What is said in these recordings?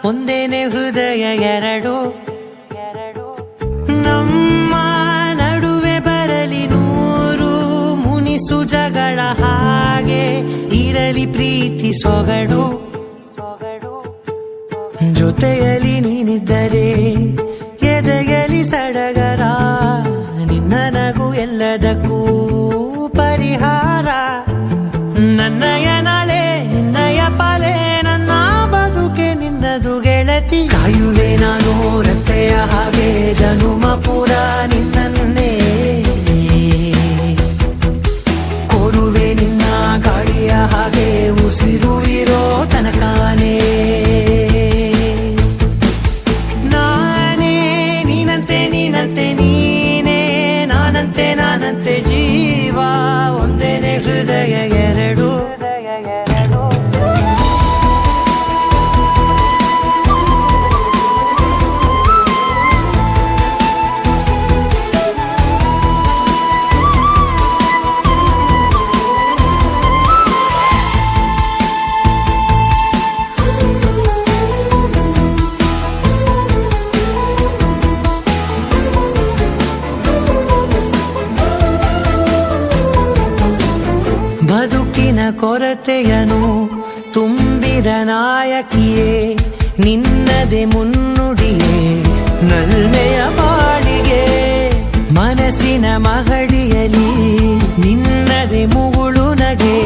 ಒಂದೇನೆ ಹೃದಯ ಎರಡು. ನಮ್ಮ ನಡುವೆ ಬರಲಿ ನೂರು ಮುನಿಸು ಜಗಳ, ಹಾಗೆ ಇರಲಿ ಪ್ರೀತಿ ಸೊಗಡು. ಜೊತೆಯಲ್ಲಿ ನೀನಿದ್ದರೆ ಎದೆಯಲಿ ಸಡಗರ, ನಿನ್ನ ನಗು ಎಲ್ಲದಕ್ಕೂ ಪರಿಹಾರ. ನನ್ನಯ ನಾಳೆ ನಿನ್ನಯ ಪಾಲೆ, ನನ್ನ ಬದುಕೆ ನಿನ್ನದು ಗೆಳತಿ. ಕಾಯುವೆ ನಾನು ರತ್ತೆಯ ಹಾಗೆ ಜನುಮ ಪುರ ನಿನ್ನನ್ನೇ, ಕೋರುವೆ ನಿನ್ನ ಗಾಳಿಯ ಹಾಗೆ ಉಸಿರು ಇರೋ ತನಕಾನೇ. ನಾನೇ ನೀನಂತೆ ನೀನಂತೆ ನೀನೇ, ನಾನಂತೆ ನಾನಂತೆ ಜೀವ, ಒಂದೇನೆ ಹೃದಯ ಎರಡು. ಬದುಕಿನ ಕೊರತೆಯನು ತುಂಬಿದ ನಾಯಕಿಯೇ, ನಿನ್ನದೆ ಮುನ್ನುಡಿಯೇ ನಲ್ಮೆಯ ಬಾಳಿಗೆ. ಮನಸ್ಸಿನ ಮಹಡಿಯಲಿ ನಿನ್ನದೆ ಮುಗುಳು ನಗೆ,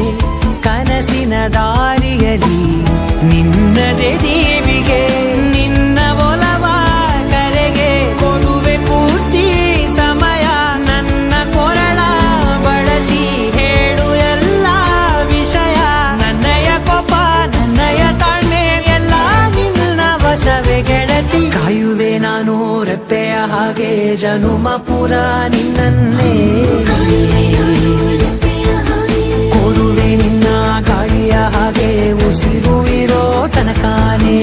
ಕನಸಿನ ದಾರಿಯಲಿ ನಿನ್ನದೆ ದೀವಿಗೆ. ನಿನ್ನ ಒಲವ ಕರೆಗೆ ಕೊಡುವೆ ಪೂರ್ತಿ ಸಮಯ, ನನ್ನ ಕೊರಳ ಬಳಸಿ ಹೇಳು ಎಲ್ಲ ವಿಷಯ. ನನ್ನಯ ಕೋಪ ನನ್ನಯ ತಾಳ್ಮೆ ಎಲ್ಲ ನಿನ್ನ ವಶವೇ ಗೆಳತಿ. ಕಾಯುವೆ ನಾನು ರೆಪ್ಪೆಯ ಹಾಗೆ ಜನುಮ ಪುರ ನಿನ್ನನ್ನೇ, ಕೋರುವೆ ನಿನ್ನ ಗಾಳಿಯ ಹಾಗೆ ಉಸಿರು ಇರೋ ತನಕಾನೇ.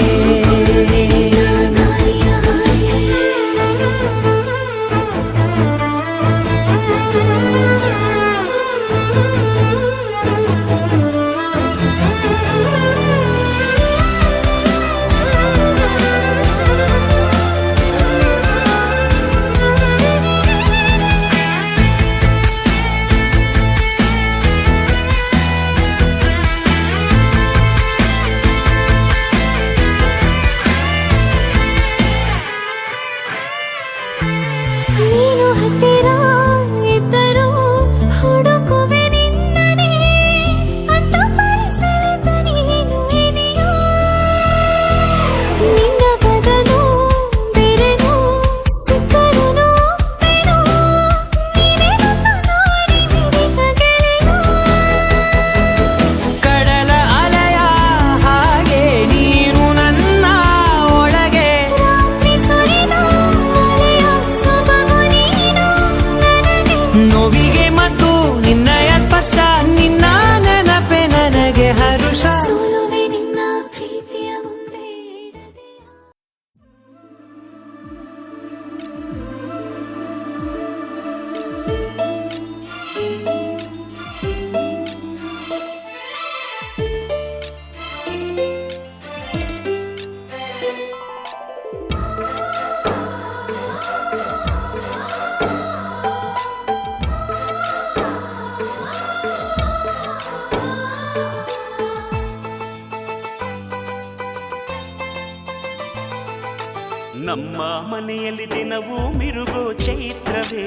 ನೀನು ಹತ್ತಿರ ಇದ್ದರೂ ಹುಡುಕುವೆ ನಿನ್ನನೇ, ಅಂತ ಪರಿಸರದ ನೀನು ಇದೆಯೋ. ನಿನ್ನ ಬದಲು ಬೇರೆನೋ ಸಿಕ್ಕರೂ ಒಪ್ಪೆನೋ, ನೀನೇ ನನ್ನ ನಾಡಿ ಮಿಡಿತ ಗೆಳೆಯೋ. ಕಡಲ ಅಲೆಯ ಹಾಗೆ ನೀನು ನನ್ನ ಒಳಗೆ, ರಾತ್ರಿ ಸುರಿದ ಮಳೆಯ ಸೊಬಗು ನೀನು ನನಗೆ. ನೋವಿಗೆ ಮತ್ತು ನಿನ್ನಯ ಸ್ಪರ್ಶ, ನಿನ್ನ ನೆನಪೆ ನನಗೆ ಹರುಷ. ಸೋಲುವೆ ನಿನ್ನ ಪ್ರೀತಿಯ ಮುಂದೆ ಇಡದೆ. ನಮ್ಮ ಮನೆಯಲ್ಲಿ ದಿನವೂ ಮಿರುಗೋ ಚೈತ್ರವೇ,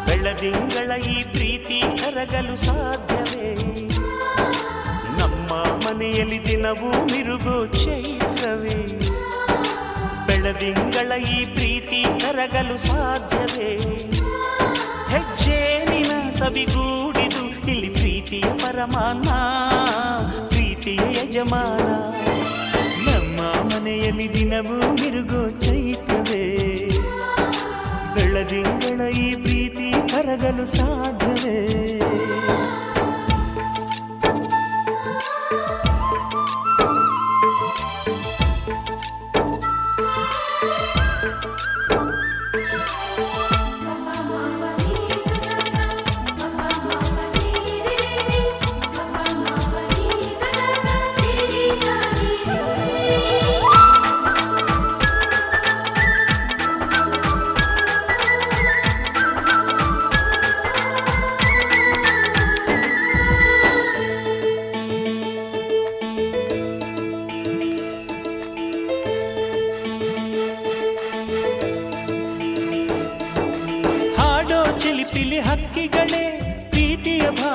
ಬೆಳದಿಂಗಳ ಈ ಪ್ರೀತಿ ಕರಗಲು ಸಾಧ್ಯವೇ. ನಮ್ಮ ಮನೆಯಲ್ಲಿ ದಿನವೂ ಮಿರುಗೋ ಚೈತ್ರವೇ, ಬೆಳದಿಂಗಳ ಈ ಪ್ರೀತಿ ಕರಗಲು ಸಾಧ್ಯವೇ. ಹೆಜ್ಜೇನಿನ ಸವಿಗೂಡಿದು ಇಲ್ಲಿ ಪ್ರೀತಿಯ ಪರಮಾನ, ಪ್ರೀತಿಯ ಯಜಮಾನ. ನಮ್ಮ ಮನೆಯಲ್ಲಿ ದಿನವೂ ಮಿರುಗೋ ಚೈತ್ರವೇ, ಬೆಳದಿಂಗಳ ಈ ಪ್ರೀತಿ ಕರಗಲು ಸಾಧ್ಯವೇ.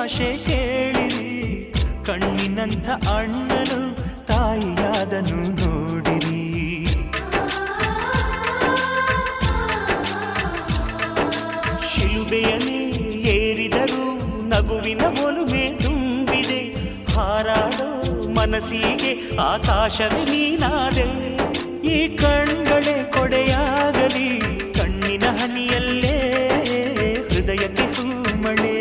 ಭಾಷೆ ಕೇಳಿರಿ, ಕಣ್ಣಿನಂಥ ಅಣ್ಣನು ತಾಯಿಯಾದನು ನೋಡಿರಿ. ಶಿಲುಬೆಯನ್ನೇ ಏರಿದರು ನಗುವಿನ ಒಲುಮೆ ತುಂಬಿದೆ, ಹಾರಾಡೋ ಮನಸ್ಸಿಗೆ ಆಕಾಶವೇ ನೀನಾದೆ. ಈ ಕಣ್ಗಳೇ ಕೊಡೆಯಾಗಲಿ, ಕಣ್ಣಿನ ಹನಿಯಲ್ಲೇ ಹೃದಯಕ್ಕೆ ಹೂಮಳೆ.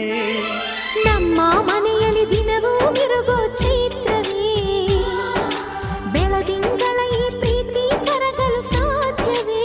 ನಮ್ಮ ಮನೆಯಲ್ಲಿ ದಿನವೂ ಮಿರುಗೋ ಚೈತ್ರವೇ, ಬೆಳದಿಂಗಳ ಈ ಪ್ರೀತಿ ಕರಗಲು ಸಾಧ್ಯವೇ?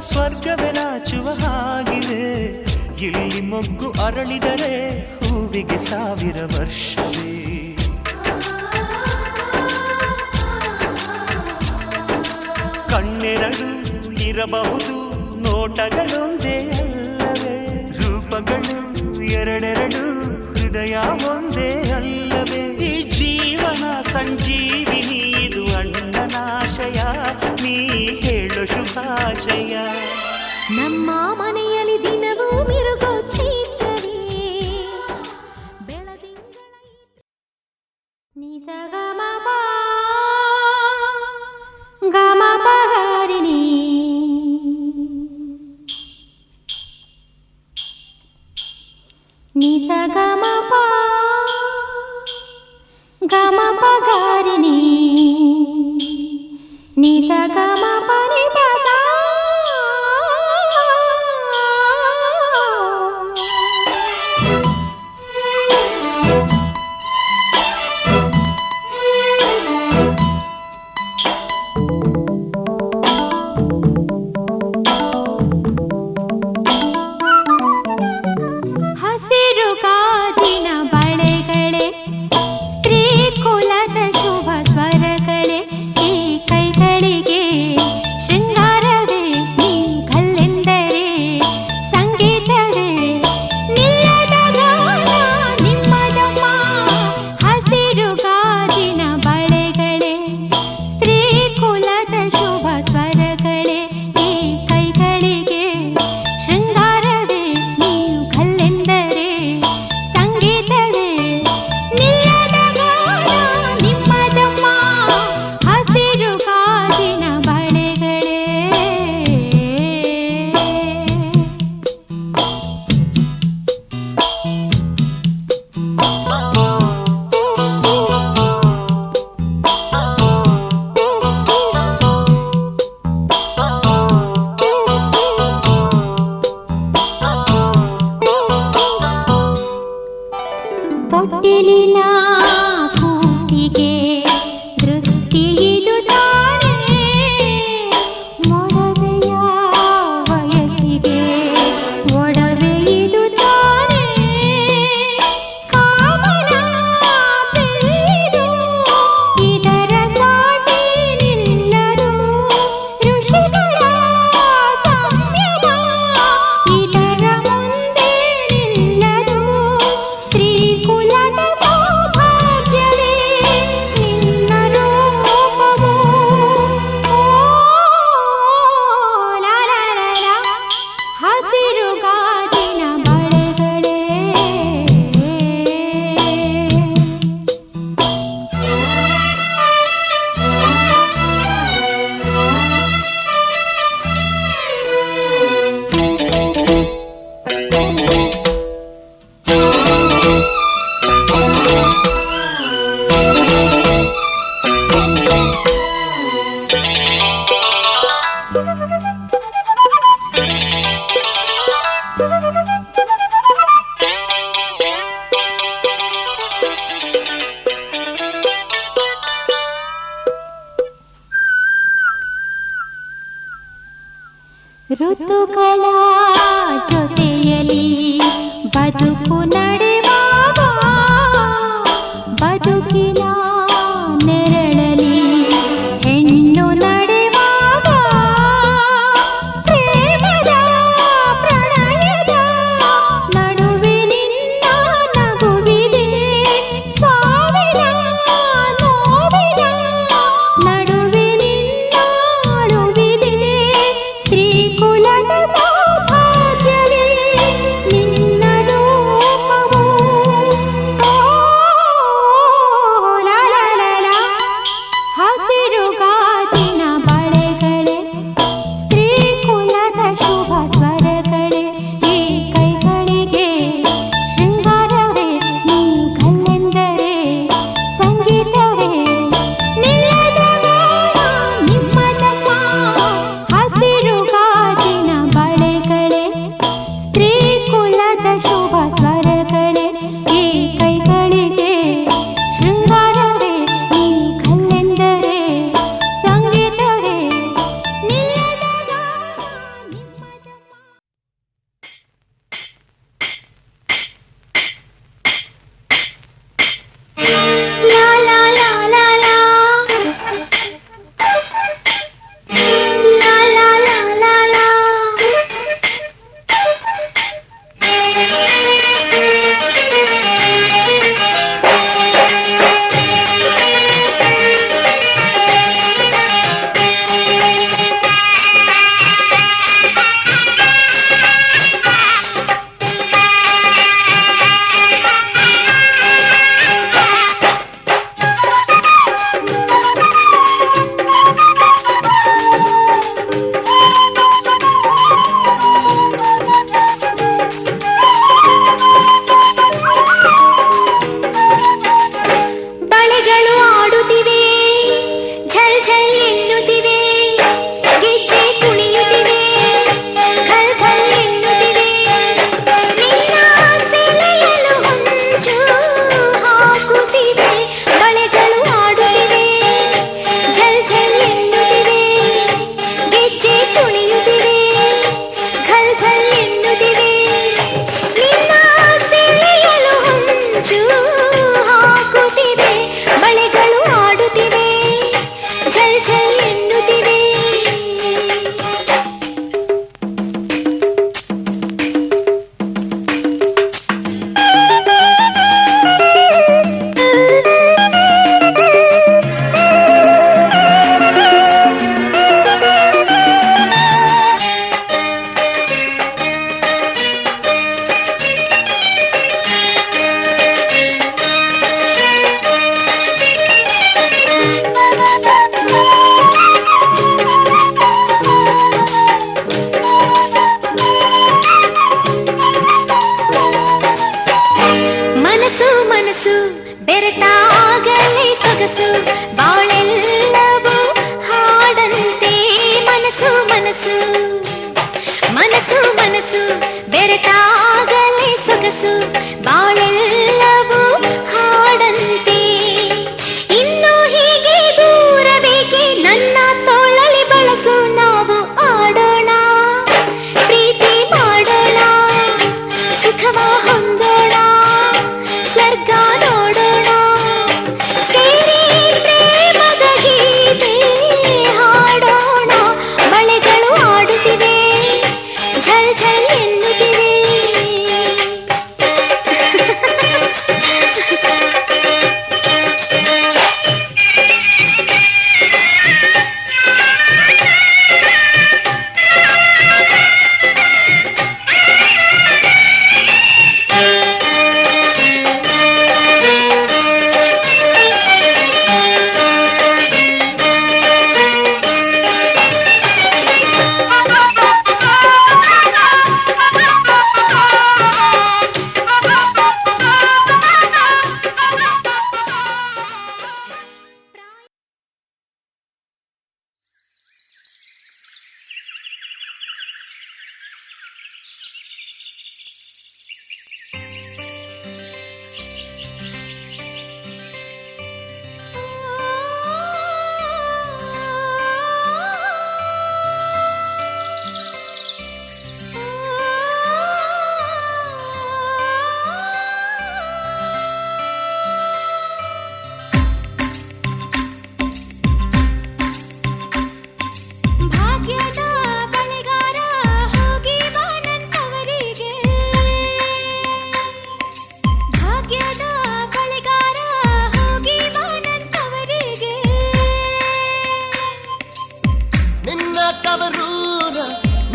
ಸ್ವರ್ಗವೇ ನಾಚುವ ಹಾಗಿವೆ, ಇಲ್ಲಿ ಮೊಗ್ಗು ಅರಳಿದರೆ ಹೂವಿಗೆ 1000 ವರ್ಷವೇ. ಕಣ್ಣೆರಡು ಇರಬಹುದು, ನೋಟಗಳೊಂದೇ ಅಲ್ಲವೇ? ರೂಪಗಳು ಎರಡೆರಡು, ಹೃದಯ ಒಂದೇ ಅಲ್ಲವೇ? ಈ ಜೀವನ ಸಂಜೀವಿನಿ, ಇದು ಅಣ್ಣನಾಶಯ, ನೀ ಹೇಳು ಶುಭಾಶಯ. ನಮ್ಮ ಮನೆಯಲ್ಲಿ ದಿನವೂ ಮಿರುಗೋ ಚೈತ್ರವೇ, ಬೆಳದಿಂಗಳ ನಿಸಗಮಪ ಗಮಪಗಾರಿಣಿ, ನಿಸಗಮಪ ಗಮಪಗಾರಿಣಿ, ನಿಸಗಮಪ ನಿಪಸ. ಹಸಿರು ಗಾಜಿನ ಬಳೆಗಳೇ, ಸ್ತ್ರೀ ಕುಲದ ಶುಭ ಸ್ವರಗಳೇ, ಈ ಕೈಗಳಿಗೆ ಶೃಂಗ ಋತುಗಳ ಜೊತೆಯಲಿ ಬದುಕು ನಡೆವಾಗ ಬದುಕಿನ ನೆರಳಲಿ ಹೆಣ್ಣು ನಡೆವಾಗ ಪ್ರೇಮದ ಪ್ರಣಯದ ನಡುವೆ ನಿನ್ನ ನಗುವಿದೆ ಸಾವಿರ ನೋವಿನ ನಡುವೆ ನಿನ್ನ ಅಳುವಿದೆ ಸ್ತ್ರೀ ಕುಲದ ಸೌಭಾಗ್ಯವೇ ನಿನ್ನ ರೂಪವು ಲಾ ಲಾ ಲಾ ಲಾ. ಹಸಿರು ಗಾಜಿನ ಬಳೆಗಳೇ ಸ್ತ್ರೀ ಕುಲದ ಶುಭ ಸ್ವರಗಳೇ ಈ ಕೈಗಳಿಗೆ ಶೃಂಗಾರವೇ ನೀ ಕಲ್ಲೆಂದರೆ ಸಂಗೀತವೇ ನಿಲ್ಲದ ಗಾನ ನಿಮ್ಮದಮ್ಮ. ಹಸಿರು ಗಾಜಿನ ಬಳೆಗಳೇ ಸ್ತ್ರೀ ಕುಲದ ಶುಭ ಸ್ವರಗಳೇ ಈ ಕೈಗಳಿಗೆ ಶೃಂಗಾರವೇ ನೀ ಕಲ್ಲೆಂದರೆ ಸಂಗೀತವೇ ನಿಲ್ಲದ ಗಾನ ನಿಮ್ಮದಮ್ಮ. ಲಾ ಲಾ ಲಾ ಲಾ ಲಾ. ಲಾ ಲಾ ಲಾ ಲಾ ಲಾ. ಬಳೆಗಳು ಆಡುತ್ತಿವೆ ಝಲ್ ಝಲ್ ಎನ್ನುತ್ತಿವೆ ಗೆಜ್ಜೆ ಕುಣಿಯುತ್ತಿವೆ ಘಲ್ ಘಲ್ ಎನ್ನುತ್ತಿವೆ ನಿನ್ನ ಸೆಳೆಯಲು ಹೊಂಚು ಹಾಕುತ್ತಿವೆ ಬಳೆಗಳು ಆಡುತ್ತಿವೆ ಝಲ್ ಝಲ್ ಎನ್ನುತ್ತಿವೆ ಗೆಜ್ಜೆ ಕುಣಿಯುತ್ತಿವೆ ಘಲ್ ಘಲ್ ಎನ್ನುತ್ತಿವೆ ನಿನ್ನ ಸೆಳೆಯಲು ಹೊಂಚು ಹಾಕುತ್ತಿವೆ ಬಳೆಗಳು ಆಡುತ್ತಿವೆ ಝಲ್ ಝಲ್ ಎನ್ನುತ್ತಿವೆ. ಮನಸ್ಸು ಮನಸ್ಸು ಬೆರೆತಾಗಲೇ ಸೊಗಸು ಬಾಳೆಲ್ಲವೂ ಹಾಡಂತೆ ಮನಸ್ಸು ಮನಸ್ಸು ಮನಸ್ಸು ಮನಸ್ಸು ಬೆರೆತಾಗಲೇ ಸೊಗಸು ಬಾಳೆಲ್ಲವೂ ಹಾಡಂತೆ ಇನ್ನು ಹೀಗೆ ದೂರಬೇಕೆ ನನ್ನ ತೋಳಲಿ ಬಳಸು ನಾವು ಆಡೋಣ ಪ್ರೀತಿ ಮಾಡೋಣ ಸುಖವ ಹೊಂದೋಣ ಸ್ವರ್ಗ ನೋಡೋಣ ಸೇರಿ ಪ್ರೇಮದ ಗೀತೆ ಹಾಡೋಣ ಬಳೆಗಳು ಆಡುತ್ತಿವೆ ನಿನ್ನ ತವರೂರ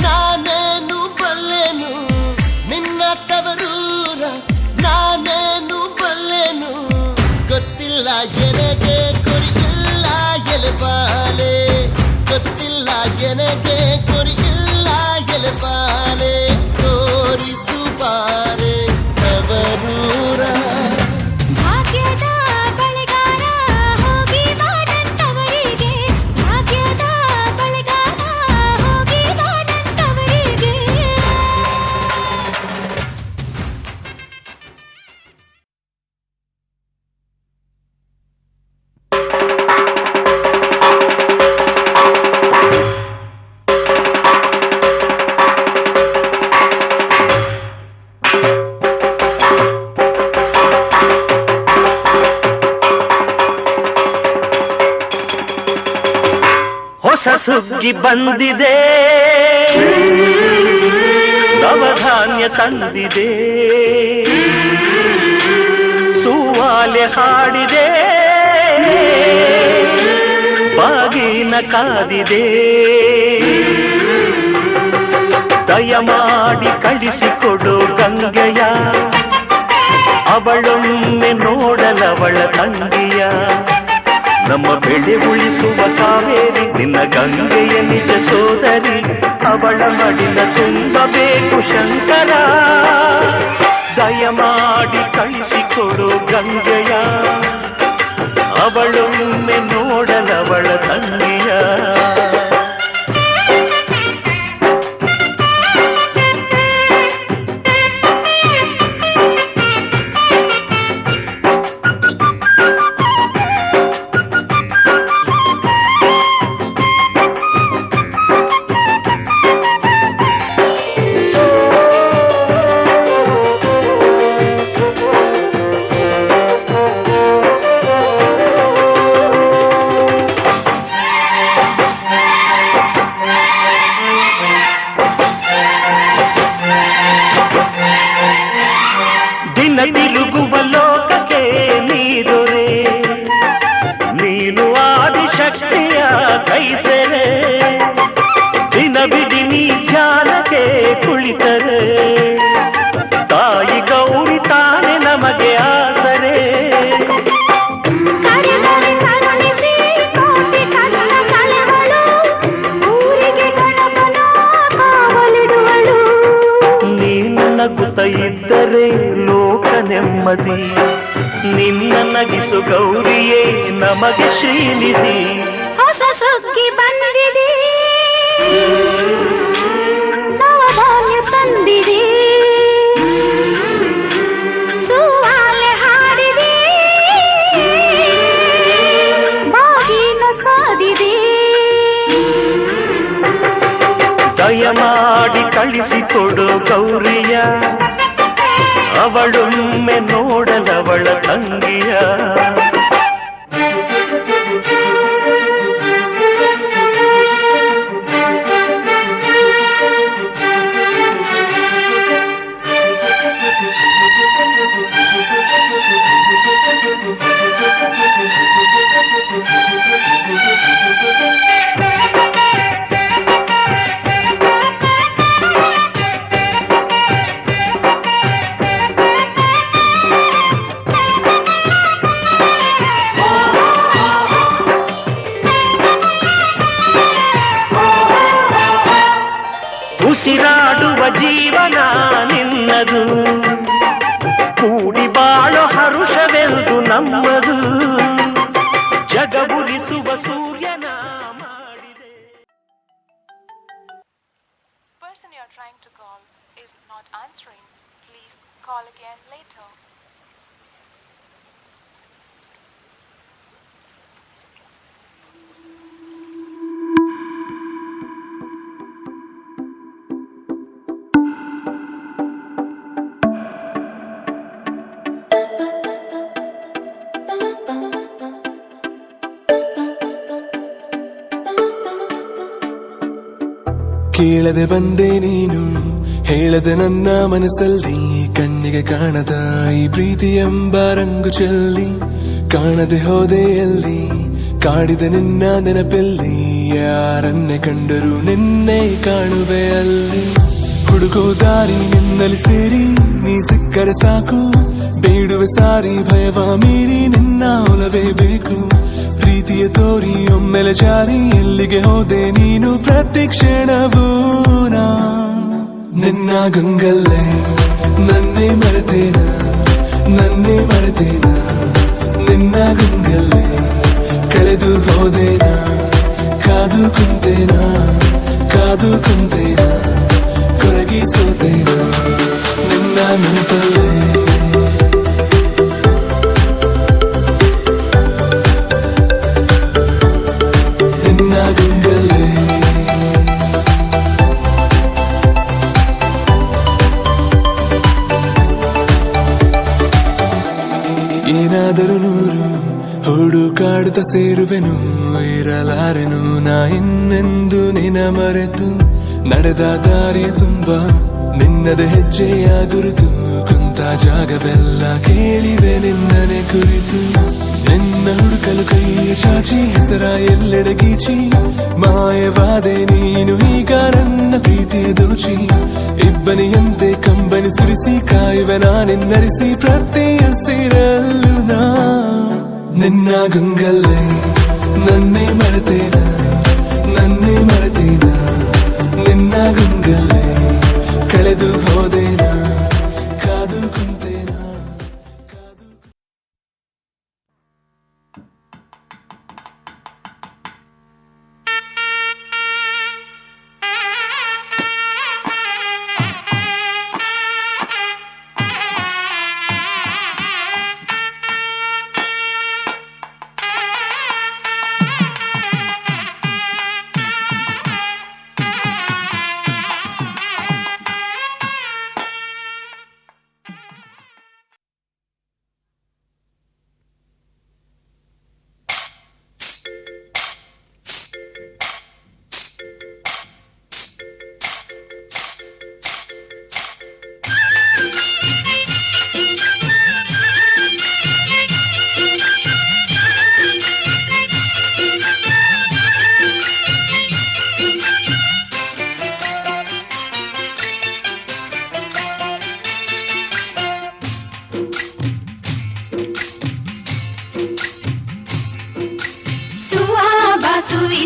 ನಾನೇನು ಬಲ್ಲೆನು, ನಿನ್ನ ತವರೂರ ನಾನೇನು ಬಲ್ಲೆನು. ಗೊತ್ತಿಲ್ಲ ಎನಗೆ ಕೊರಿಯಿಲ್ಲ ಎಲೆಬಾಲೆ, ಗೊತ್ತಿಲ್ಲ ಎನಗೆ ಕೊರಿಯಿಲ್ಲ ಎಲೆಬಾಲೆ. ತೋರಿಸುಬಾರೆ ತವರೂರ ಭಾಗ್ಯದ ಬಳೆಗಾರ ಹೋಗಿ ಬಾಡಂತವರಿಗೆ, ಭಾಗ್ಯದ ಬಳೆಗಾರ ಹೋಗಿ ಬಾಡಂತವರಿಗೆ. ಹೊಸ ಸುಗ್ಗಿ ಬಂದಿದೆ, ನವಧಾನ್ಯ ತಂದಿದೆ, ಸೂವಾಲೆ ಹಾಡಿದೆ, ಬಾಗಿನ ಕಾದಿದೆ. ದಯಮಾಡಿ ಕಳಿಸಿಕೊಡು ಗಂಗೆಯ, ಅವಳೊಮ್ಮೆ ನೋಡಲವಳ ತಂಗಿಯ. ನಮ್ಮ ಬೆಳೆ ಉಳಿಸುವ ಕಾವೇರಿ ನಿನ್ನ ಗಂಗೆಯ ನಿಜ ಸೋದರಿ, ಅವಳ ಮಡಿಲ ತುಂಬಬೇಕು ಶಂಕರ. ದಯಮಾಡಿ ಕಳಿಸಿಕೊಡು ಗಂಗೆಯ, ಅವಳೊಮ್ಮೆ ನೋಡಲವಳ ತಂಗಿಯ. ತಿರುಗುವ ಲೋಕಕ್ಕೆ ನೀದೊರೆ, ನೀನು ಆದಿಶಕ್ತಿಯ ಕೈಸೆರೆ. ದಿನವಿಡಿ ನೀ ಧ್ಯಾನಕ್ಕೆ ಕುಳಿತರೆ, ತಾಯಿ ಗೌರಿ ತಾನೆ ನಮಗೆ ಆಸರೆ. ನೀನು ನಗುತ್ತ ಇದ್ದರೆ ಲೋಕ ನೆಮ್ಮದಿ, ನಿನ್ನ ನಗಿಸು ಗೌರಿಯೇ ನಮಗೆ ಶ್ರೀನಿಧಿ. ಹೊಸ ಸುಗ್ಗಿ ಬಂದಿದೆ, ನವಧಾನ್ಯ ತಂದಿದೆ, ಸೂವಾಲೆ ಹಾಡಿದೆ, ಬಾಗಿನ ಕಾದಿದೆ. ದಯಮಾಡಿ ಕಳಿಸಿಕೊಡು ಗೌರಿಯ, ಅವಳೊಮ್ಮೆ ನೋಡಲವಳ ತಂಗಿಯ. ಉಸಿರಾಡುವ ಜೀವನ ನಿನ್ನದು, ಕೂಡಿ ಬಾಳೋ ಹರುಷವೆಂದು ನಮ್ಮದು. ಜಗಬುರಿಸುವ ಸೂರ್ಯನ ಮಾಡಿದೆ. Person you are trying to call is not answering. Please call again later. ಕೇಳದೆ ಬಂದೆ ನೀನು, ಹೇಳದೆ ನನ್ನ ಮನಸ್ಸಲ್ಲಿ, ಕಣ್ಣಿಗೆ ಕಾಣದ ಈ ಪ್ರೀತಿ ಎಂಬ ರಂಗು ಚೆಲ್ಲಿ. ಕಾಣದೆ ಹೋದೆ ಎಲ್ಲಿ, ಕಾಡಿದ ನಿನ್ನ ನೆನಪಲ್ಲಿ, ಯಾರನ್ನೇ ಕಂಡರೂ ನಿನ್ನೆ ಕಾಣುವೆ ಅಲ್ಲಿ. ಹುಡುಕೋ ದಾರಿ ನಿನ್ನಲ್ಲಿ ಸೇರಿ ನೀ ಸಿಕ್ಕರೆ ಸಾಕು, ಬೇಡುವೆ ಸಾರಿ ಭಯವ ಮೀರಿ ನಿನ್ನ ಒಲವೇ ಬೇಕು. ಪ್ರೀತಿಯ ತೋರಿ ಒಮ್ಮೆಲೆ ಜಾರಿ ಎಲ್ಲಿಗೆ ಹೋದೆ ನೀನು ಪ್ರತಿ ಕ್ಷಣವೂ ನಾ ನಿನ್ನ ಗಂಗಲ್ಲೇ ನನ್ನೇ ಮರೆತೇನ, ನನ್ನೇ ಮರೆತೇನ, ನಿನ್ನ ಗಂಗಲ್ಲೇ ಕಳೆದು ಹೋದೇನ, ಕಾದು ಕುಂತೇನ, ಕಾದು ಕುಂತೇನ, ಕೊರಗಿ ಸೋತೇನ ನಿನ್ನ ನೆನಪಲ್ಲೇ. ನಿನ್ನ ಗಂಗಲ್ಲೇ ಏನಾದರೂ ನೂರು ಹುಡುಕಾಡುತ್ತ ಸೇರುವೆನು, ಇರಲಾರೆನು ನಾ ಇನ್ನೆಂದು ನಿನ ಮರೆತು. ನಡೆದ ದಾರಿಯ ತುಂಬ ನಿನ್ನದೇ ಹೆಜ್ಜೆಯ ಗುರುತು, ಕುಂತ ಜಾಗವೆಲ್ಲ ಕೇಳಿವೆ ನಿನ್ನನೆ ಕುರಿತು. ನಿನ್ನ ಹುಡುಕಲು ಕೈಯ ಚಾಚಿ ಹೆಸರ ಎಲ್ಲೆಡೆ ಗೀಚಿ, ಮಾಯವಾದೆ ನೀನು ಈಗ ನನ್ನ ಪ್ರೀತಿಯ ದೋಚಿ. ಇಬ್ಬನಿಯಂತೆ ಕಂಬನಿ ಸುರಿಸಿ ಕಾಯುವೆ ನಾನಿನ್ನರಿಸಿ ಪ್ರತಿ ಹಸಿರಲ್ಲೂ ನಾ ನಿನ್ನ ಗಂಗಲ್ಲೇ ನನ್ನೇ ಮರೆತೇನ, ನನ್ನೇ ಮರೆತೇನ, ನಿನ್ನ ಗಂಗಲ್ಲೇ ಕಳೆದು ಹೋದೇನ, ಕಾದು ಕುಂತೇನ, ಕಾದು.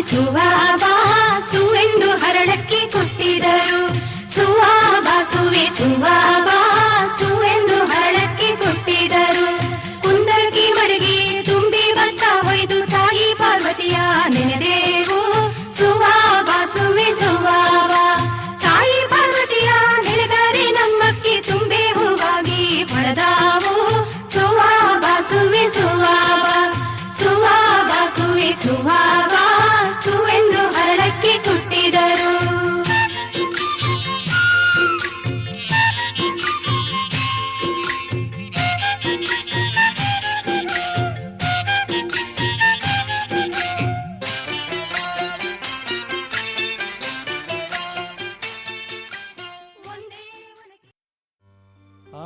ಸುವಾಬಾ ಸುವೆಂದು ಹರಳಕ್ಕೆ ಕೊಟ್ಟಿದರು. ಸುವಾಬಾ ಸುವೆ ಸುವಾಬಾ ಸುವೆಂದು ಹರಳಕ್ಕೆ ಕೊಟ್ಟಿದರು. ಕುಂದರಗಿ ಮಡಗಿ ತುಂಬಿ ಭತ್ತ ಹೊಯ್ದು ತಾಯಿ ಪಾರ್ವತಿಯ ನೆನೆದೇವು. ಸುವಾಬಾ ಸುವೆ ಸುವಾಬಾ ತಾಯಿ ಪಾರ್ವತಿಯ ನೆನೆದರೆ ನಮ್ಮಕ್ಕೆ ತುಂಬೆ ಹೂವಾಗಿ ಹೊಳೆದಾವು. ಸುವಾಬಾ ಸುವೆ ಸುವಾಬಾ ಸುವಾಬಾ ಸುವೆ ಸುವಾಬಾ ಸುವೆಂದು ಹರಳಕ್ಕೆ ಕೊಟ್ಟಿದರು.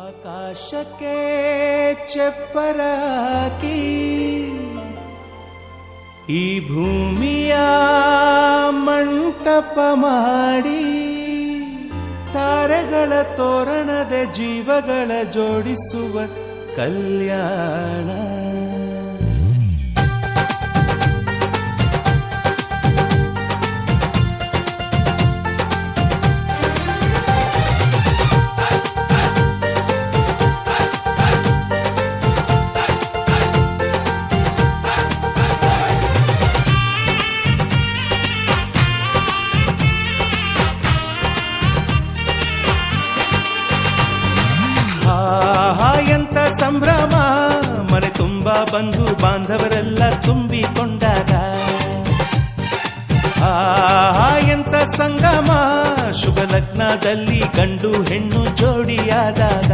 ಆಕಾಶಕ್ಕೆ ಚಪ್ಪರಾಕಿ ಈ ಭೂಮಿಯ ಮಂಟಪ ಮಾಡಿ, ತಾರೆಗಳ ತೋರಣದ ಜೀವಗಳ ಜೋಡಿಸುವ ಕಲ್ಯಾಣ. ಎಂತ ಸಂಭ್ರಮ, ಮನೆ ತುಂಬಾ ಬಂಧು ಬಾಂಧವರೆಲ್ಲ ತುಂಬಿಕೊಂಡಾಗ. ಎಂತ ಸಂಗಮ, ಶುಭ ಲಗ್ನದಲ್ಲಿ ಗಂಡು ಹೆಣ್ಣು ಜೋಡಿಯಾದಾಗ.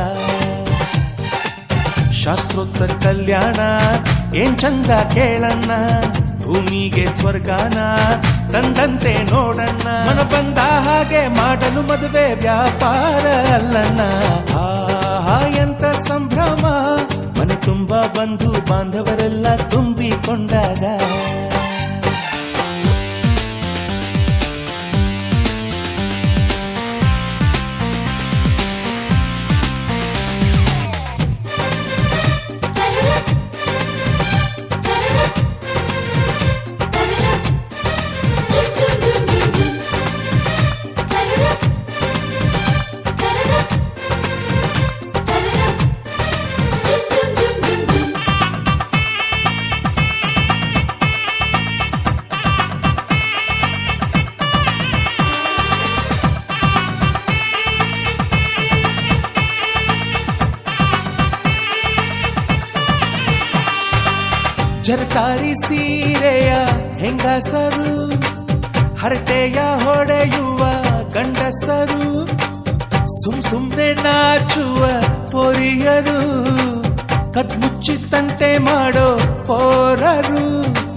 ಶಾಸ್ತ್ರೋಕ್ತ ಕಲ್ಯಾಣ ಏನ್ ಚಂದ ಕೇಳಣ್ಣ, ಭೂಮಿಗೆ ಸ್ವರ್ಗಾನ ತಂದಂತೆ ನೋಡಣ್ಣ. ಮನ ಬಂದ ಹಾಗೆ ಮಾಡಲು ಮದುವೆ ವ್ಯಾಪಾರ ಅಲ್ಲಣ್ಣ. ಎಂತ ಸಂಭ್ರಮ, ಮನೆ ತುಂಬಾ ಬಂಧು ಬಾಂಧವರೆಲ್ಲ ತುಂಬಿಕೊಂಡಾಗ. ಸಾರಿ ಸೀರೆಯ ಹೆಂಗಸರು, ಹರಟೆಯ ಹೊಡೆಯುವ ಗಂಡಸರು, ಸುಮ್ನೆ ನಾಚುವ ಪೊರಿಯರು, ಕಣ್ಮುಚ್ಚಿ ತಂಟೆ ಮಾಡೋ ಪೋರರು,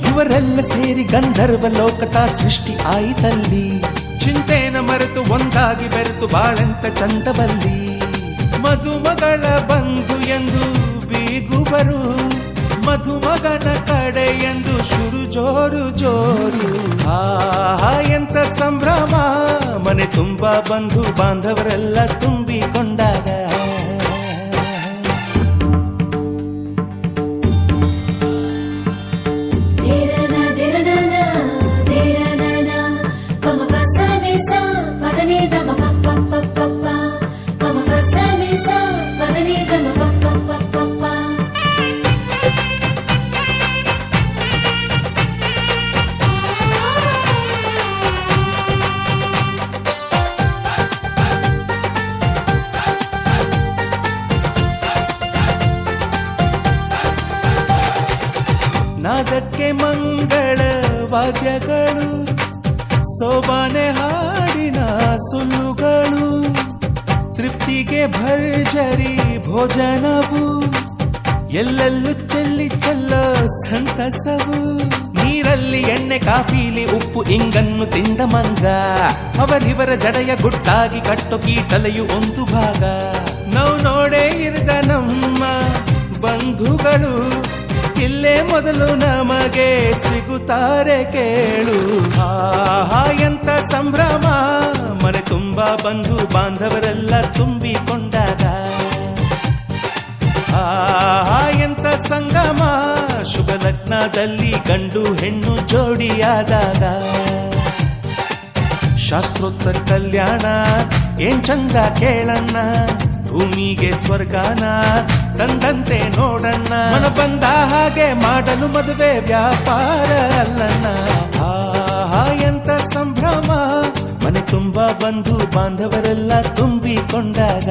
ಇವರೆಲ್ಲ ಸೇರಿ ಗಂಧರ್ವ ಲೋಕದ ಸೃಷ್ಟಿ ಆಯಿತಲ್ಲಿ. ಚಿಂತೆನ ಮರೆತು ಒಂದಾಗಿ ಬೆರೆತು ಬಾಳೆಂತ ಚಂದವಲ್ಲಿ. ಮದುಮಗಳ ಬಂಧು ಎಂದು ಬೀಗುವರು, ಮಧುಮಗನ ಕಡೆ ಎಂದು ಶುರು ಜೋರು ಜೋರು. ಎಂತ ಸಂಭ್ರಮ, ಮನೆ ತುಂಬ ಬಂಧು ಬಾಂಧವರೆಲ್ಲ ತುಂಬಿಕೊಂಡಾಗ. ನಾದಕ್ಕೆ ಮಂಗಳ ವಾದ್ಯಗಳು, ಸೋಬಾನೆ ಹಾಡಿನ ಸುಳ್ಳುಗಳು, ತೃಪ್ತಿಗೆ ಭರ್ಜರಿ ಭೋಜನವು, ಎಲ್ಲೆಲ್ಲೂ ಚೆಲ್ಲಿ ಚೆಲ್ಲೋ ಸಂತಸವು. ನೀರಲ್ಲಿ ಎಣ್ಣೆ ಕಾಫಿಲಿ ಉಪ್ಪು ಇಂಗನ್ನು ತಿಂದ ಮಂಗ, ಅವರಿವರ ಜಡೆಯ ಗುಟ್ಟಾಗಿ ಕಟ್ಟು ಕೀಟಲೆಯು ಒಂದು ಭಾಗ. ನಾವು ನೋಡೇ ಇರದ ನಮ್ಮ ಬಂಧುಗಳು ಇಲ್ಲೇ ಮೊದಲು ನಮಗೆ ಸಿಗುತ್ತಾರೆ ಕೇಳು. ಎಂತ ಸಂಭ್ರಮ, ಮನೆ ತುಂಬ ಬಂಧು ಬಾಂಧವರೆಲ್ಲ ತುಂಬಿಕೊಂಡಾಗ. ಎಂತ ಸಂಗಮ, ಶುಭ ಲಗ್ನದಲ್ಲಿ ಗಂಡು ಹೆಣ್ಣು ಜೋಡಿಯಾದಾಗ. ಶಾಸ್ತ್ರೋತ್ತರ ಕಲ್ಯಾಣ ಏನ್ ಚಂದ ಕೇಳಣ್ಣ, ಭೂಮಿಗೆ ಸ್ವರ್ಗಾನ ತಂದಂತೆ ನೋಡಣ್ಣ. ಮನ ಬಂದ ಹಾಗೆ ಮಾಡಲು ಮದುವೆ ವ್ಯಾಪಾರ ಅಲ್ಲಣ್ಣ. ಎಂತ ಸಂಭ್ರಮ, ಮನೆ ತುಂಬ ಬಂಧು ಬಾಂಧವರೆಲ್ಲ ತುಂಬಿಕೊಂಡಾಗ.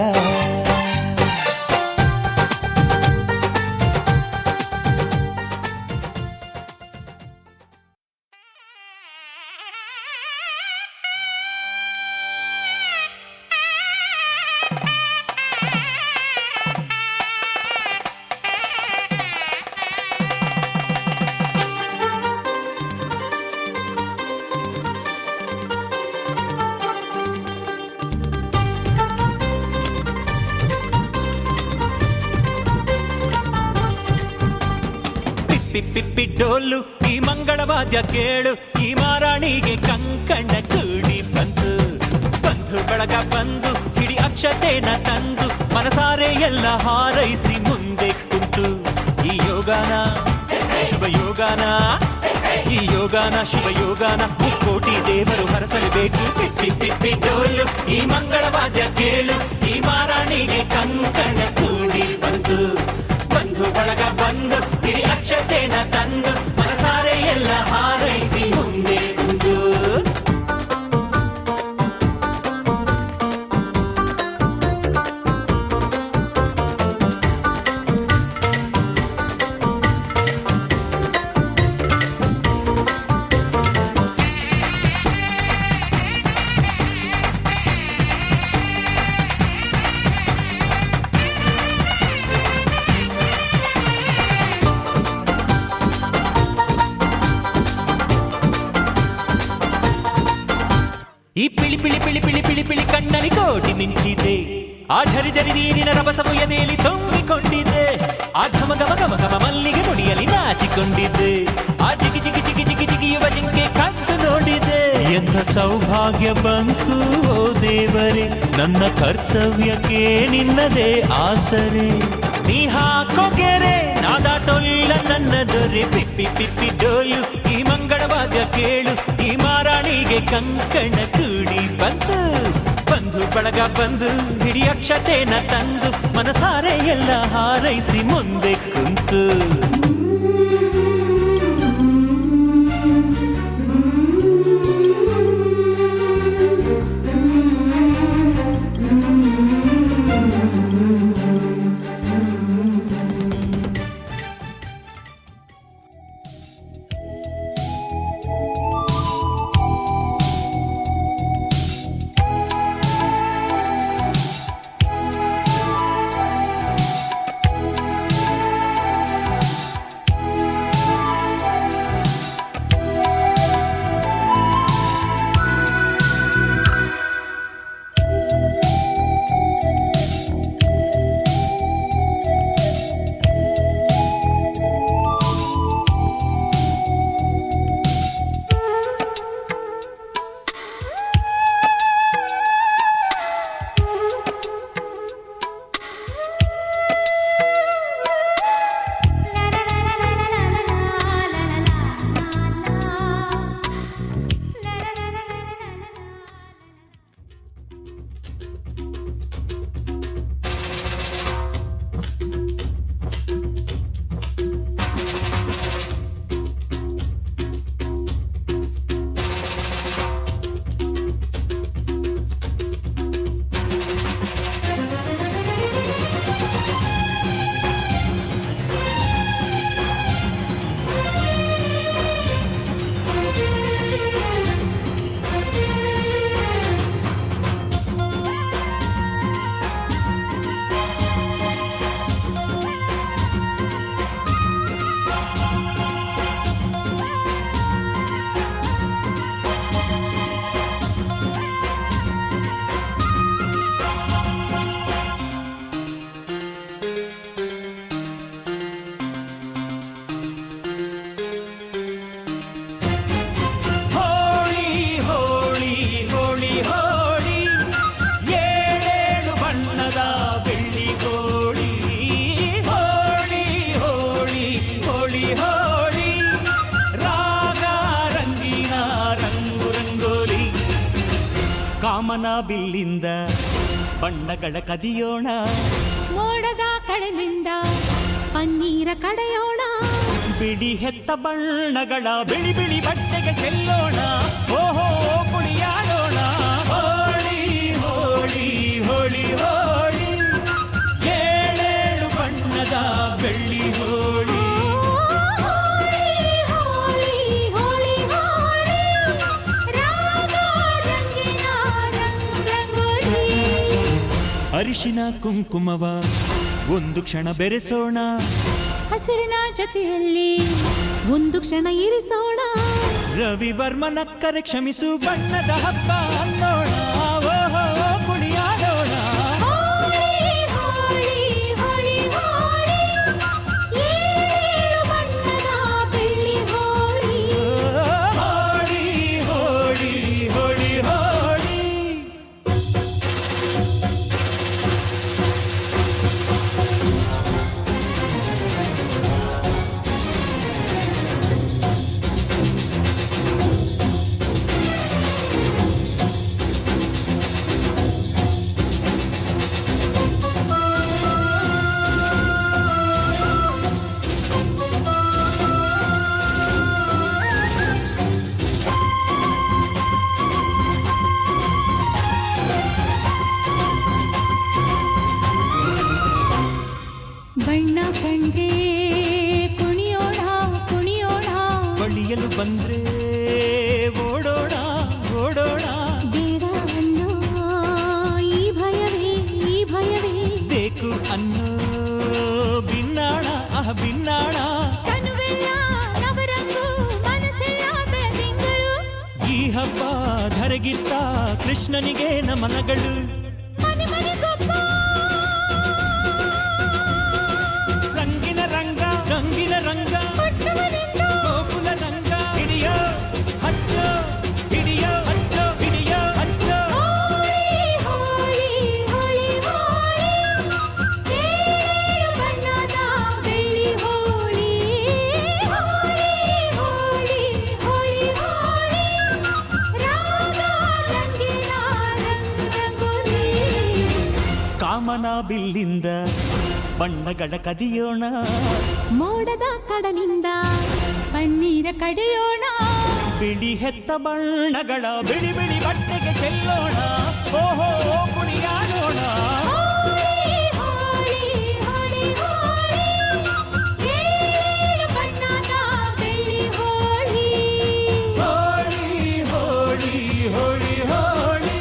ಪಿಪ್ಪಿ ಡೋಲು ಈ ಮಂಗಳವಾದ್ಯ ಕೇಳು, ಈ ಮಾರಾಣಿಗೆ ಕಂಕಣ ಕೂಡಿ ಬಂತು. ಬಂಧು ಬಳಗ ಬಂದು ಹಿಡಿ ಅಕ್ಷತೆನ ತಂದು, ಮನಸಾರೆ ಎಲ್ಲ ಹಾರೈಸಿ ಮುಂದೆ ಕುಂತು. ಈ ಯೋಗಾನ ಶುಭ ಯೋಗಾನ, ಈ ಯೋಗಾನ ಶುಭ ಯೋಗಾನ, ಮುಕ್ಕೋಟಿ ದೇವರು ಹರಸಲೇಬೇಕು. ಪಿಪ್ಪಿ ಡೋಲು ಈ ಮಂಗಳವಾದ್ಯ ಕೇಳು, ಈ ಮಾರಾಣಿಗೆ ಕಂಕಣ ಕೂಡಿ ಬಂತು. ಬಂಧು ಬಳಗ ಬಂದು ಹಿಡಿ ಅಕ್ಷತೆನ ತಂದು, ಮನಸಾರೆ ಎಲ್ಲ ಹಾರೈಸಿ ಮುಂದೆ ಕುಂದು. ಈ ಪಿಳಿ ಪಿಳಿ ಪಿಳಿ ಪಿಳಿ ಪಿಳಿ ಪಿಳಿ ಕಣ್ಣಲ್ಲಿ ಕೋಟಿ ಮಿಂಚಿದೆ, ಆ ಝರಿ ಝರಿ ನೀರಿನ ರಭಸವು ಎದೆಯಲ್ಲಿ ತುಂಬಿಕೊಂಡಿದ್ದೆ. ಆ ಘಮ ಘಮ ಘಮ ಘಮ ಮಲ್ಲಿಗೆ ಮುಡಿಯಲ್ಲಿ ನಾಚಿಕೊಂಡಿದ್ದೆ, ಆ ಜಿಗಿ ಜಿಗಿ ಜಿಗಿ ಜಿಗಿ ಜಿಗಿಯುವ ಜಿಂಕೆ ಕದ್ದು ನೋಡಿದೆ. ಎಂಥ ಸೌಭಾಗ್ಯ ಬಂತು ಓ ದೇವರೇ, ನನ್ನ ಕರ್ತವ್ಯಕ್ಕೆ ನಿನ್ನದೇ ಆಸರೆ. ನೀ ಹಾಕೋ ಗೆರೆ ನಾದಾಟೊಲ್ಲ ನನ್ನ ದೊರೆ. ಪಿಪ್ಪಿ ಪಿಪ್ಪಿ ಡೋಲು ಈ ಮಂಗಳವಾದ್ಯ ಕೇಳು, ಈ ಮಾರಾಣಿಗೆ ಕಂಕಣ ಕೂಡಿ ಬಂತು. ಬಂಧು ಬಳಗ ಬಂದು ಹಿಡಿ ಅಕ್ಷತೆನ ತಂದು, ಮನಸಾರೆ ಎಲ್ಲ ಹಾರೈಸಿ ಮುಂದೆ ಕುಂತು. ಕಾಮನ ಬಿಲ್ಲಿಂದ ಬಣ್ಣಗಳ ಕದಿಯೋಣ, ಮೋಡದ ಕಡಲಿಂದ ಪನ್ನೀರ ಕಡೆಯೋಣ, ಬಿಳಿ ಹೆತ್ತ ಬಣ್ಣಗಳ ಬಿಳಿ ಬಿಳಿ ಬಟ್ಟೆಗೆ ಚೆಲ್ಲೋಣ, ಓಹೋ ಕುಣಿಯಾಡೋಣ. ಹೋಳಿ ಹೋಳಿ ಹೋಳಿ ಹೋಳಿ, ಏಳೇಳು ಬಣ್ಣದ ಬೆಳ್ಳಿ ಹೋಳಿ. ಹೋಳಿ ಹೋಳಿ ಹೋಳಿ ಹೋಳಿ, ರಾಗ ರಂಗಿನ ರಂಗೋಲಿ. ಅರಿಶಿನ ಕುಂಕುಮವ ಒಂದು ಕ್ಷಣ ಬೆರೆಸೋಣ, ಹಸಿರಿನ ಜೊತೆಯಲ್ಲಿ ಒಂದು ಕ್ಷಣ ಇರಿಸೋಣ, ರವಿವರ್ಮನಕ್ಕರೆ ಕ್ಷಮಿಸು ಬಣ್ಣದ ಹಬ್ಬ ಅನ್ನೋಣ, ಓಹೋ ಕುಣಿಯಾಡೋಣ. ಹೋಳಿ ಹೋಳಿ ಹೋಳಿ ಹೋಳಿ, ಏಳೇಳು ಬಣ್ಣದ ಬೆಳ್ಳಿ ಹೋಳಿ. ಹೋಳಿ ಹೋಳಿ ಹೋಳಿ ಹೋಳಿ. ಬಣ್ಣ ಕಂಡ್ರೆ ಕುಣಿಯೋಣ ಕುಣಿಯೋಣ, ಬಳಿಯಲು ಬಂದ್ರೆ ಓಡೋಣ ಓಡೋಣ, ಬೇಡ ಅನ್ನೋ ಈ ಭಯವೇ ಈ ಭಯವೇ, ಬೇಕು ಅನ್ನೋ ಭಿನ್ನಾಣ ಭಿನ್ನಾಣ. ತನುವೆಲ್ಲ ನವರಂಗು ಮನಸ್ಸೆಲ್ಲ ಬೆಳದಿಂಗಳು, ಈ ಹಬ್ಬ ಧರೆಗಿತ್ತ ಕೃಷ್ಣನಿಗೆ ನಮನಗಳು, ಮನೆ ಮನೆಗೊಬ್ಬ ರಂಗಿನ ರಂಗ ರಂಗಿನ ರಂಗ, ಪಟ್ಟಣದಿಂದ ಗೋಕುಲ ರಂಗ. ಹಿಡಿಯೋ ಹಚ್ಚೋ ಹಿಡಿಯೋ ಹಚ್ಚೋ ಹಿಡಿಯೋ ಹಚ್ಚೋ. ಹೋಳಿ ಹೋಳಿ ಹೋಳಿ ಹೋಳಿ, ಏಳೇಳು ಬಣ್ಣದ ಬೆಳ್ಳಿ ಹೋಳಿ. ಹೋಳಿ ಹೋಳಿ ಹೋಳಿ ಹೋಳಿ, ರಾಗ ರಂಗಿನ ರಂಗೋಲಿ. ಕಾಮನ ಬಿಲ್ಲಿಂದ ಬಣ್ಣಗಳ ಕದಿಯೋಣ, ಮೋಡದ ಕಡಲಿಂದ ಪನ್ನೀರ ಕಡೆಯೋಣ, ಬಿಳಿ ಹೆತ್ತ ಬಣ್ಣಗಳ ಬಿಳಿ ಬಿಳಿ ಬಟ್ಟೆಗೆ ಚೆಲ್ಲೋಣ, ಓಹೋ ಕುಣಿಯಾಡೋಣ. ಹೋಳಿ ಹೋಳಿ ಹೋಳಿ ಹೋಳಿ, ಏಳೇಳು ಬಣ್ಣದ ಬೆಳ್ಳಿ ಹೋಳಿ. ಹೋಳಿ ಹೋಳಿ ಹೋಳಿ ಹೋಳಿ.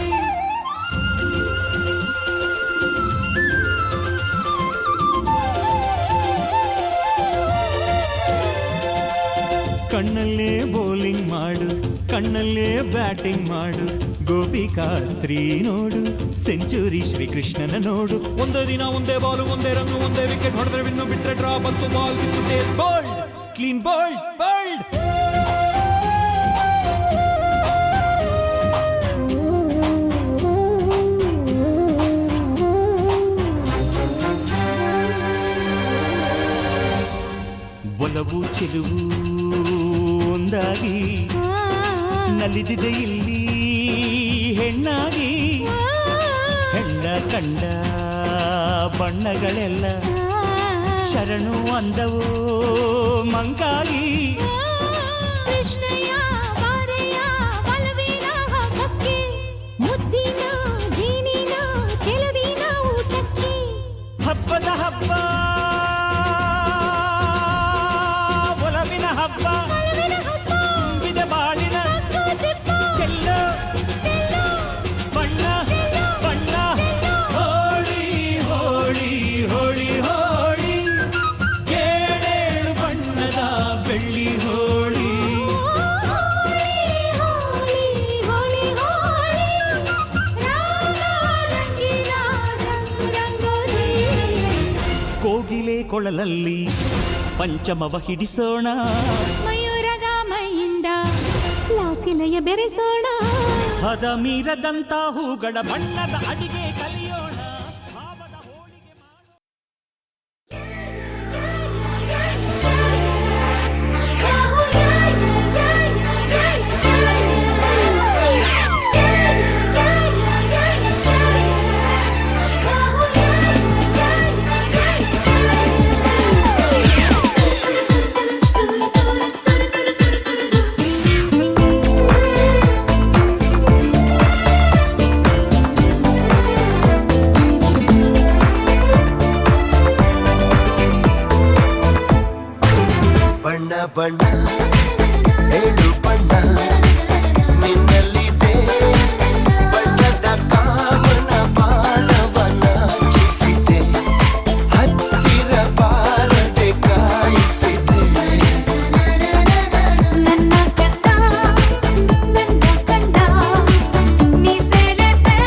ಕಣ್ಣಲ್ಲೇ ಬೌಲಿಂಗ್ ಮಾಡು, ಕಣ್ಣಲ್ಲೇ ಬ್ಯಾಟಿಂಗ್ ಮಾಡು, ಗೋಪಿಕಾ ಸ್ತ್ರೀ ನೋಡು, ಸೆಂಚುರಿ ಶ್ರೀಕೃಷ್ಣನ ನೋಡು. ಒಂದೇ ದಿನ ಒಂದೇ ಬಾಲು ಒಂದೇ ರನ್ನು ಒಂದೇ ವಿಕೆಟ್ ಹೊಡೆದ್ರೆ ವಿನ್ನು, ಬಿಟ್ರೆ ಡ್ರಾ ಬಂತು ಬಾಲ್ ಬಿತ್ತು ಟೇಲ್ಸ್ ಬೋಲ್ಡ್ ಕ್ಲೀನ್ ಬೋಲ್ಡ್ ಬೋಲ್ಡ್. ಒಲವು ಚೆಲುವು ಒಂದಾಗಿ ನಲಿದಿದೆ ಇಲ್ಲಿ ಹೆಣ್ಣಾಗಿ, ಹೆಣ್ಣ ಕಂಡ ಬಣ್ಣಗಳೆಲ್ಲ ಶರಣು ಅಂದವೋ ಮಂಕಾಗಿ. ಕೃಷ್ಣಯ್ಯ ಬಾರಯ್ಯ ಒಲವಿನ ಹಬ್ಬಕ್ಕೆ, ಮುದ್ದಿನ ಜೀನಿನ ಚೆಲುವಿನ ಊಟಕ್ಕೆ, ಹಬ್ಬದ ಹಬ್ಬ ಒಲವಿನ ಹಬ್ಬ, ಒಲವಿನ ಹಬ್ಬ ತುಂಬಿದ ಬಾಳಿನ ಹಗ್ಗ ದಿಬ್ಬ, ಚೆಲ್ಲೋ ಚೆಲ್ಲೋ ಬಣ್ಣ ಬಣ್ಣ. ಹೋಳಿ ಹೋಳಿ ಹೋಳಿ ಹೋಳಿ, ಏಳೇಳು ಬಣ್ಣದ ಬೆಳ್ಳಿ ಹೋಳಿ. ಹೋಳಿ ಹೋಳಿ ಹೋಳಿ ಹೋಳಿ, ರಾಗ ರಂಗಿನ ರಂಗೋಲಿ. ಕೋಗಿಲೆ ಕೊಳಲಲ್ಲಿ ಪಂಚಮವ ಹಿಡಿಸೋಣ, ಮಯೂರದ ಮೈಯಿಂದ ಲಾಸಿಲಯ ಬೆರೆಸೋಣ, ಹದ ಮೀರದಂತ ಹೂಗಳ ಬಣ್ಣದ ಅಡಿಗೆ ಕಲಿಯೋಣ. Yeah. ಬಣ್ಣ ಏಳು ಬಣ್ಣ ನಿನ್ನಲ್ಲಿದೆ ಬಣ್ಣದ ಕಾಮನ ಬಾಣವನ ಚಿಸಿದೆ ಹತ್ತಿರ ಬಾರದೆ ಕಾಯಿಸಿದೆ ನನ್ನ ಕಂಡ ನೀ ಸೆಳೆದೆ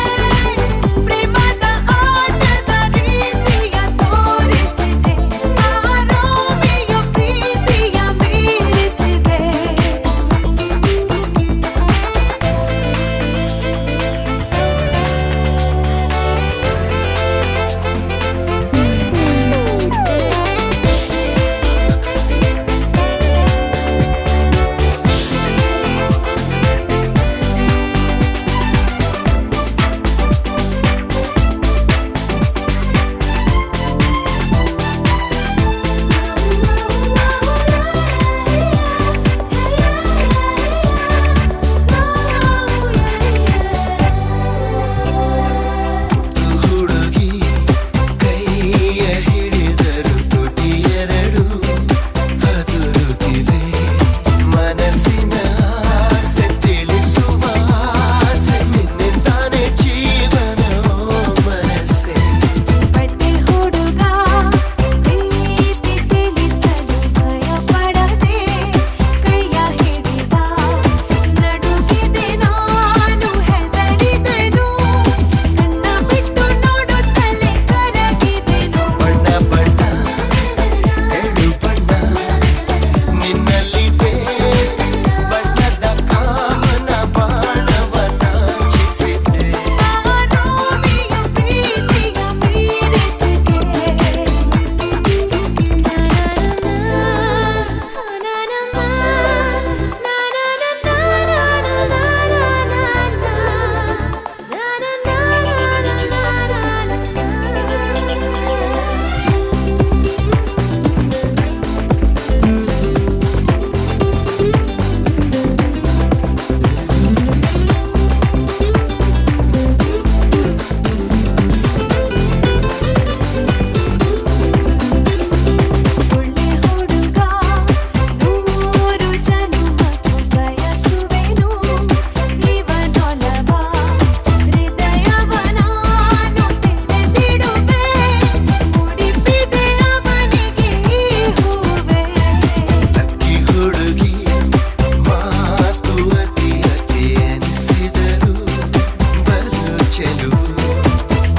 ಪ್ರೇಮದ ಆಟದ ರೀತಿಯ ತೋರಿಸಿದೆ ಆರೋಮಿಯ ಪ್ರೀತಿಯ ಮೀರಿಸಿದೆ ಹುಡುಗಿ ಕೈಯ ಹಿಡಿದರು ತುಟಿಯೆರಡು ಹದುರುತ್ತಿವೆ ಮನಸ್ಸಿನ ಆಸೆ ತಿಳಿಸುವ ಆಸೆ ನಿನ್ನಿಂದಾನೆ ಜೀವನ ಮನಸ್ಸೆ ಬಟ್ಟೆ ಹುಡುಗ ಪ್ರೀತಿ ತಿಳಿಸಲು ಭಯಪಡದೆ ಕೈಯ ಹಿಡಿದ ನಡುಗಿದೆ ನಾನು ಹೆದರಿದೆನು ಕಣ್ಣ ಬಿಟ್ಟು ನೋಡುತ್ತಲೇ ಕರಗಿದೆನು ಬಣ್ಣ ಬಣ್ಣ ಏಳು ಬಣ್ಣ ನಿನ್ನಲ್ಲಿದೆ ಬಣ್ಣದ ಕಾಮನ ಬಾಣವನ ಚಿಸಿದೆ ಆರೋಮಿಯ ಪ್ರೀತಿಯ ಮೀರಿಸಿದೆ ಒಳ್ಳೆ ಹುಡುಗ ನೂರು ಜನುಮಕ್ಕೂ ಬಯಸುವೆನು ಇವನೊಲವ ಹೃದಯವ ನಾನು ತೆರೆದಿಡುವೆ ಮುಡಿಪಿದೆ ಅವನಿಗೆ ಈ ಹೂವೆ ಲಕ್ಕಿ ಹುಡುಗಿ ಮಾತು ಅತಿ ಅತಿ ಅನಿಸಿದರು ಬಲು ಚೆಲುವು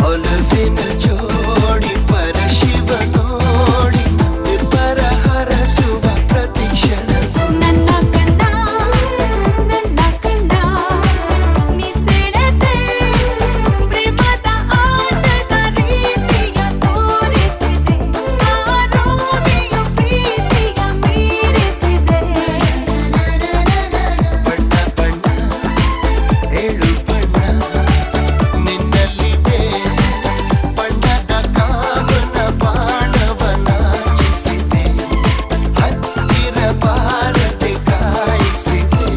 ಒಲವಿನ ಜೋಡಿ ಪರಶಿವ ನೋಡಿ ನಮ್ಮಿಬ್ಬರ ಹರಸುವ ಪ್ರತಿ ಕ್ಷಣವು ನನ್ನ ಕಂಡ ನೀ ಸೆಳೆದೆ ಪ್ರೇಮದ ಆಟದ ರೀತಿಯ ತೋರಿಸಿದೆ ಆರೋಮಿಯ ಪ್ರೀತಿಯ ಮೀರಿಸಿದೆ ಬಣ್ಣ ಬಣ್ಣ ಏಳು ಬಣ್ಣ ನಿನ್ನಲ್ಲಿದೆ ಬಣ್ಣದ ಕಾಮನ ಬಾಣವನ ಚಿಸಿದೆ ಹತ್ತಿರ ಬಾರದೆ ಕಾಯಿಸಿದೆ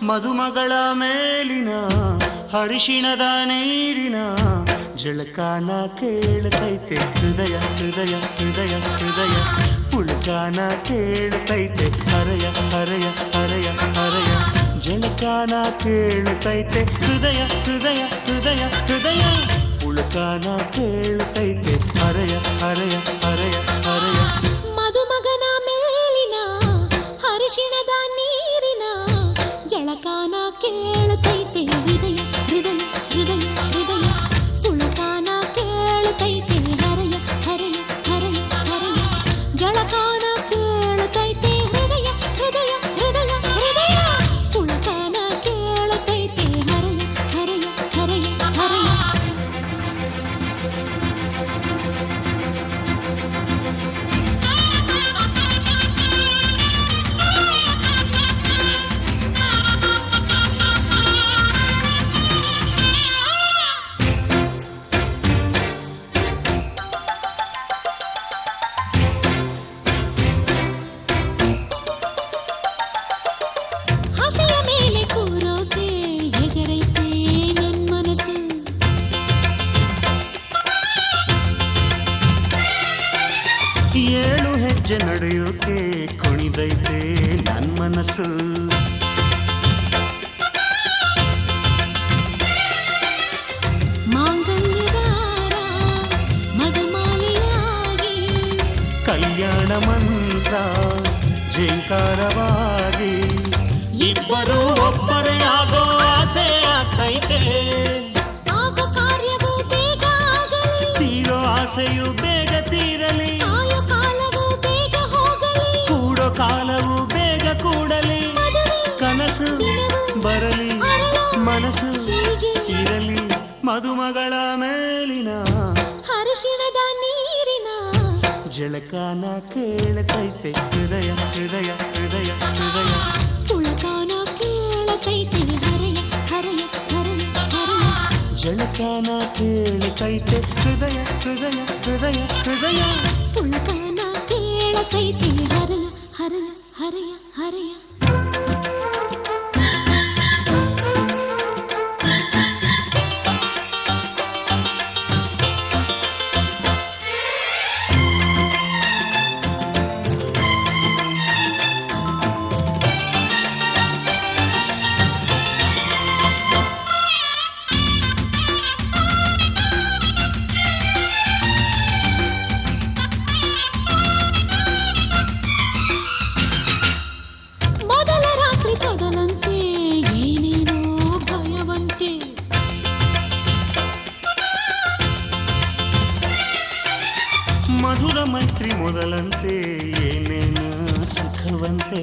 ಮದುಮಗಳ ಮೇಲಿನ ಹರಿಶಿಣದ ನೀರಿನ ಜಳಕಾನ ಕೇಳ್ತೈತೆ ಹೃದಯ ಹೃದಯ ಹೃದಯ ಹೃದಯ ಪುಳಕಾನ ಕೇಳ್ತೈತೆ ಹರಯ ಹರಯ ಹರಯ ಹರಯ ಜಳಕಾನ ಕೇಳ್ತೈತೆ ಹೃದಯ ಹೃದಯ ಹೃದಯ ಹೃದಯ ಪುಳಕಾನ ಕೇಳ್ತೈತೆ ಹರಯ ಹರಯ ಹರಯ ಹರಯ ಮದುಮಗನ ಮೇಲಿನ ಹರಿಶಿಣದ ನೀರಿನ ಜಳಕಾನ ಕೇಳ್ತೈತೆ ಹೃದಯ ಹೃದಯ ಹೃದಯ ಹೃದಯ ತುಳಕಾನ ಕೇಳ್ತೈತೆ ಹರಯ ಹರಯ ಹರಯ ಹರಯ ಜಳಕಾನ ಕೇಳ್ತೈತೆ ಹೃದಯ ಹೆಜ್ಜೆ ನಡೆಯೋಕೆ ಕುಣಿದೈತೆ ನನ್ ಮನಸ್ಸು. ಮಾಂಗಲ್ಯದಾರ ಮಧುಮಾಲೆಯಾಗಿ ಕಲ್ಯಾಣ ಮಂತ್ರ ಝೇಂಕಾರವಾಗಿ ಇಬ್ಬರು ಒಬ್ಬರೇ ಆಗೋ ಆಸೆ ಆಗ್ತೈತೆ. ಆಗೋ ಕಾರ್ಯವೂ ಬೇಗ ಆಗಲಿ, ತೀರೋ ಆಸೆಯು ಬೇಗ ತೀರಲಿ, ಆಯೋ ಕಾಲವೂ ಬೇಗ ಹೋಗಲಿ, ಕೂಡೋ ಕಾಲವು ಬೇಗ ಕೂಡಲಿ, ಮದುವೆ ಕನಸು ಬರಲಿ, ಮನಸ್ಸು ಹೀಗೆ ಇರಲಿ. ಮದುಮಗಳ ಮೇಲಿನ ಹರಿಶಿಣದ ನೀರಿನ ಜಳಕಾನ ಕೇಳತೈತೆ ಹೃದಯ ಹೃದಯ ಹೃದಯ ಹೃದಯ. ಪುಳಕಾನ ಕೇಳತೈತೆ ಹರೆಯ ಹರೆಯ ಹರೆಯ ಹರೆಯ. ಜಳಕಾನ ಕೇಳತೈತೆ ಹೃದಯ ಹೃದಯ ಹೃದಯ ಹೃದಯ. ಪುಳಕಾನ ಕೇಳತೈತೆ ಹರೆಯ ಹರೆಯ ಹರೆಯ ಹರೆಯ. ಮೊದಲ ರಾತ್ರಿ ತೊದಲಂತೆ ಏನೇನೋ ಭಯವಂತೆ, ಮಧುರ ಮೈತ್ರಿ ಮೊದಲಂತೆ ಏನೇನು ಸುಖವಂತೆ.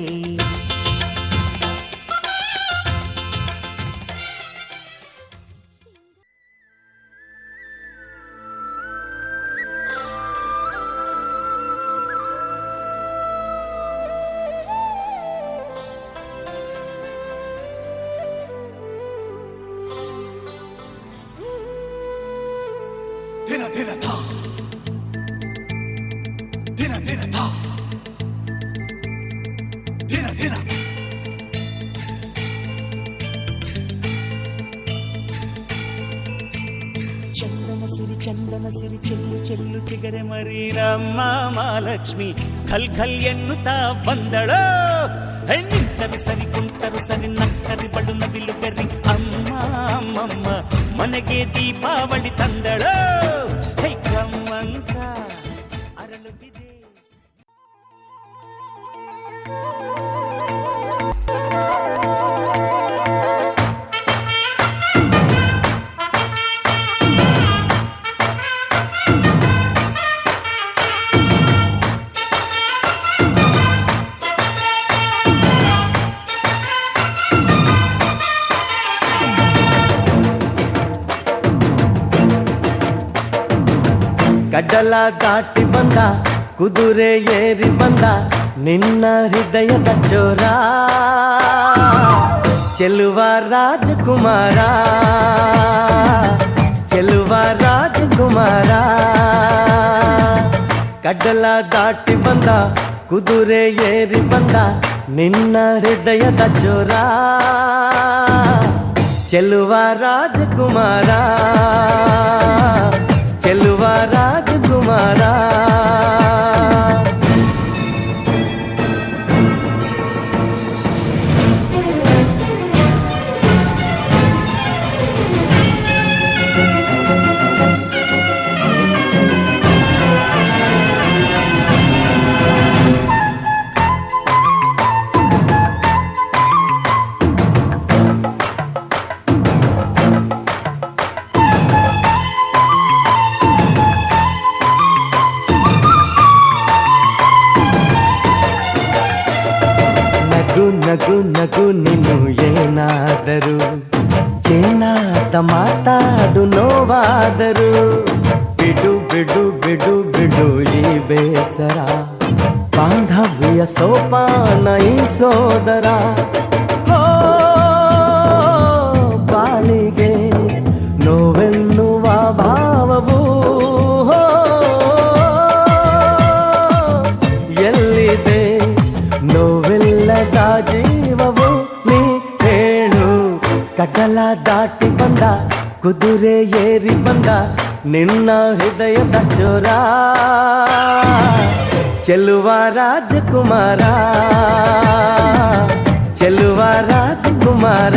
ದಿನ ದಿನ ತಾ ದಿನ ದಿನ ತಾ ದಿನ ದಿನ ಚಂದನ ಸಿರಿ ಚೆಲ್ಲು ಚೆಲ್ಲು ಚಿಗರೆ ಮರಿ ನಮ್ಮ ಮಹಾಲಕ್ಷ್ಮಿ ಖಲ್ ಖಲ್ ಎನ್ನುತ್ತಾ ಬಂದಳೋ. ನಿಂತರು ಸರಿ ಕುಂತರು ಸರಿ ನಕ್ಕರಿ ಬಡು ನವಿಲು ಗರಿ ಅಮ್ಮ ಅಮ್ಮಮ್ಮ ಮನೆಗೆ ದೀಪಾವಳಿ ತಂದಳೋ. ಹೈ ಕಮ್ಮಂತ ಅರಳುತ್ತಿದೆ. ಕಡಲ ದಾಟಿ ಬಂದ ಕುದುರೆ ಏರಿ ಬಂದ ನಿನ್ನ ಹೃದಯದ ಚೋರ ಚೆಲುವ ರಾಜಕುಮಾರ ಚೆಲುವ ರಾಜಕುಮಾರ. ಕಡಲ ದಾಟಿ ಬಂದ ಕುದುರೆ ಏರಿ ಬಂದ ನಿನ್ನ ಹೃದಯದ ಚೋರ ಚೆಲುವ ರಾಜಕುಮಾರ ಚೆಲುವ ರಾಜಕುಮಾರ. ನಗು ನಗು ನೀನು ಏನಾದರೂ ಚೇನಾದ ಮಾತಾಡು ನೋವಾದರೂ ಬಿಡು ಬಿಡು ಬಿಡು ಬಿಡು ಈ ಬೇಸರ ಬಾಂಧವ್ಯ ಸೋಪಾನ ಈ ಸೋದರ. ಹೋ ಬಾಳಿಗೆ ನೋವೆನ್ನುವ ಭಾವವು ಎಲ್ಲಿದೆ ನೋವೆಲ್ಲದ ಜೀವವು ನೀ ಹೇಳು. ಕಡಲ ದಾಟಿ ಬಂದ ಕುದುರೆ ಏರಿ ಬಂದ ನಿನ್ನ ಹೃದಯದ ಚೋರ ಚೆಲುವ ರಾಜಕುಮಾರ ಚೆಲುವ ರಾಜಕುಮಾರ